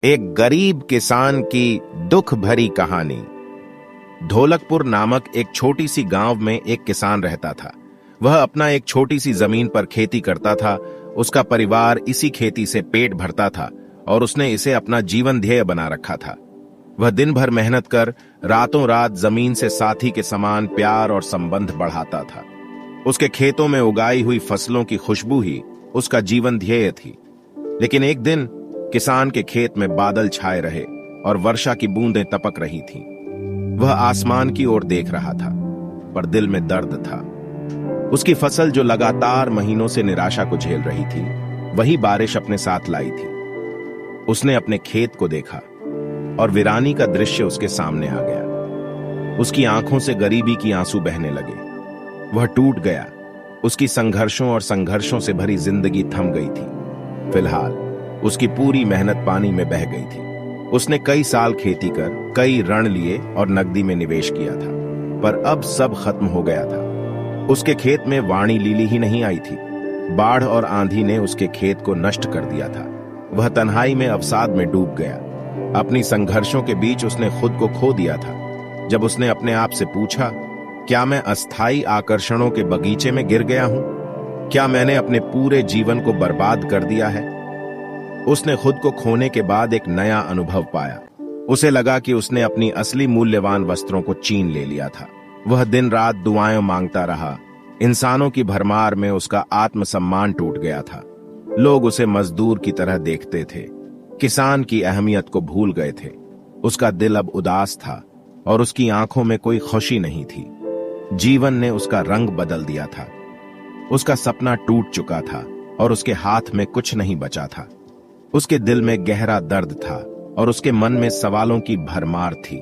एक गरीब किसान की दुख भरी कहानी। ढोलकपुर नामक एक छोटी सी गांव में एक किसान रहता था। वह अपना एक छोटी सी जमीन पर खेती करता था। उसका परिवार इसी खेती से पेट भरता था और उसने इसे अपना जीवन ध्येय बना रखा था। वह दिन भर मेहनत कर रातों रात जमीन से साथी के समान प्यार और संबंध बढ़ाता था। उसके खेतों में उगाई हुई फसलों की खुशबू ही उसका जीवन ध्येय थी। लेकिन एक दिन किसान के खेत में बादल छाए रहे और वर्षा की बूंदें टपक रही थीं। वह आसमान की ओर देख रहा था, पर दिल में दर्द था। उसकी फसल जो लगातार महीनों से निराशा को झेल रही थी, वही बारिश अपने साथ लाई थी। उसने अपने खेत को देखा और वीरानी का दृश्य उसके सामने आ गया। उसकी आंखों से गरीबी की आंसू बहने लगे। वह टूट गया। उसकी संघर्षों से भरी जिंदगी थम गई थी। फिलहाल उसकी पूरी मेहनत पानी में बह गई थी। उसने कई साल खेती कर कई ऋण लिए और नकदी में निवेश किया था, पर अब सब खत्म हो गया था। उसके खेत में वाणी लीली ही नहीं आई थी। बाढ़ और आंधी ने उसके खेत को नष्ट कर दिया था। वह तन्हाई में अवसाद में डूब गया। अपनी संघर्षों के बीच उसने खुद को खो दिया था। जब उसने अपने आप से पूछा, क्या मैं अस्थायी आकर्षणों के बगीचे में गिर गया हूं? क्या मैंने अपने पूरे जीवन को बर्बाद कर दिया है? उसने खुद को खोने के बाद एक नया अनुभव पाया। उसे लगा कि उसने अपनी असली मूल्यवान वस्त्रों को छीन ले लिया था। वह दिन रात दुआएं मांगता रहा। इंसानों की भरमार में उसका आत्मसम्मान टूट गया था। लोग उसे मजदूर की तरह देखते थे। किसान की अहमियत को भूल गए थे। उसका दिल अब उदास था और उसकी आंखों में कोई खुशी नहीं थी। जीवन ने उसका रंग बदल दिया था। उसका सपना टूट चुका था और उसके हाथ में कुछ नहीं बचा था। उसके दिल में गहरा दर्द था और उसके मन में सवालों की भरमार थी।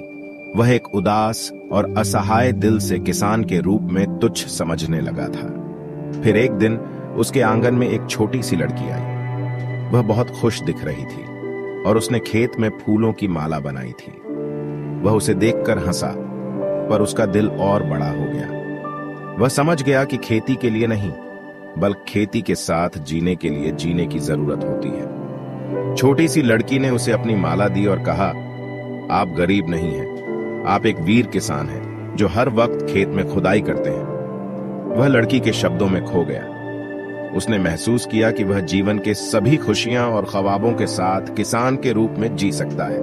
वह एक उदास और असहाय दिल से किसान के रूप में तुच्छ समझने लगा था। फिर एक दिन उसके आंगन में एक छोटी सी लड़की आई। वह बहुत खुश दिख रही थी और उसने खेत में फूलों की माला बनाई थी। वह उसे देखकर हंसा, पर उसका दिल और बड़ा हो गया। वह समझ गया कि खेती के लिए नहीं, बल्कि खेती के साथ जीने के लिए जीने की जरूरत होती है। छोटी सी लड़की ने उसे अपनी माला दी और कहा, आप गरीब नहीं हैं, आप एक वीर किसान हैं जो हर वक्त खेत में खुदाई करते हैं। वह लड़की के शब्दों में खो गया। उसने महसूस किया कि वह जीवन के सभी खुशियां और ख्वाबों के साथ किसान के रूप में जी सकता है।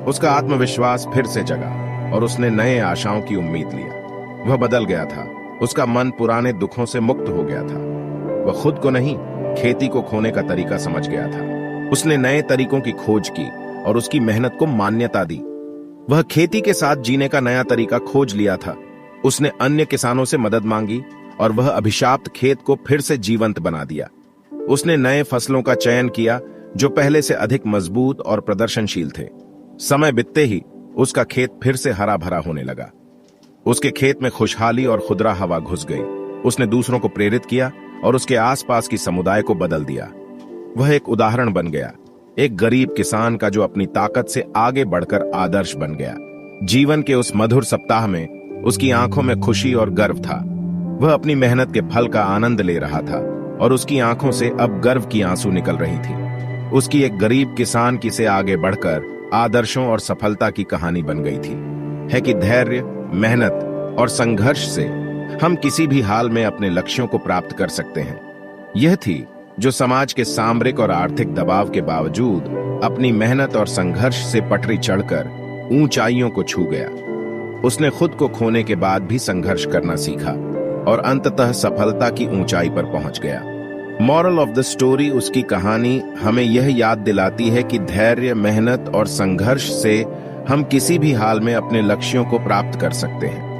उसका आत्मविश्वास फिर से जगा और उसने नए आशाओं की उम्मीद लिया। वह बदल गया था। उसका मन पुराने दुखों से मुक्त हो गया था। वह खुद को नहीं, खेती को खोने का तरीका समझ गया था। उसने नए तरीकों की खोज की और उसकी मेहनत को मान्यता दी। वह खेती के साथ जीने का नया तरीका खोज लिया था। उसने अन्य किसानों से मदद मांगी और वह अभिशाप्त खेत को फिर से जीवंत बना दिया। उसने नए फसलों का चयन किया जो पहले से अधिक मजबूत और प्रदर्शनशील थे। समय बीतते ही उसका खेत फिर से हरा भरा होने लगा। उसके खेत में खुशहाली और खुदरा हवा घुस गई। उसने दूसरों को प्रेरित किया और उसके आसपास की समुदाय को बदल दिया। वह एक उदाहरण बन गया, एक गरीब किसान का जो अपनी ताकत से आगे बढ़कर आदर्श बन गया। जीवन के उस मधुर सप्ताह में उसकी आंखों में खुशी और गर्व था। वह अपनी मेहनत के फल का आनंद ले रहा था और उसकी आंखों से अब गर्व की आंसू निकल रही थी। उसकी एक गरीब किसान की से आगे बढ़कर आदर्शों और सफलता की कहानी बन गई थी। है कि धैर्य, मेहनत और संघर्ष से हम किसी भी हाल में अपने लक्ष्यों को प्राप्त कर सकते हैं। यह थी जो समाज के सामरिक और आर्थिक दबाव के बावजूद अपनी मेहनत और संघर्ष से पटरी चढ़कर ऊंचाइयों को छू गया। उसने खुद को खोने के बाद भी संघर्ष करना सीखा और अंततः सफलता की ऊंचाई पर पहुंच गया। मॉरल ऑफ द स्टोरी, उसकी कहानी हमें यह याद दिलाती है कि धैर्य, मेहनत और संघर्ष से हम किसी भी हाल में अपने लक्ष्यों को प्राप्त कर सकते हैं।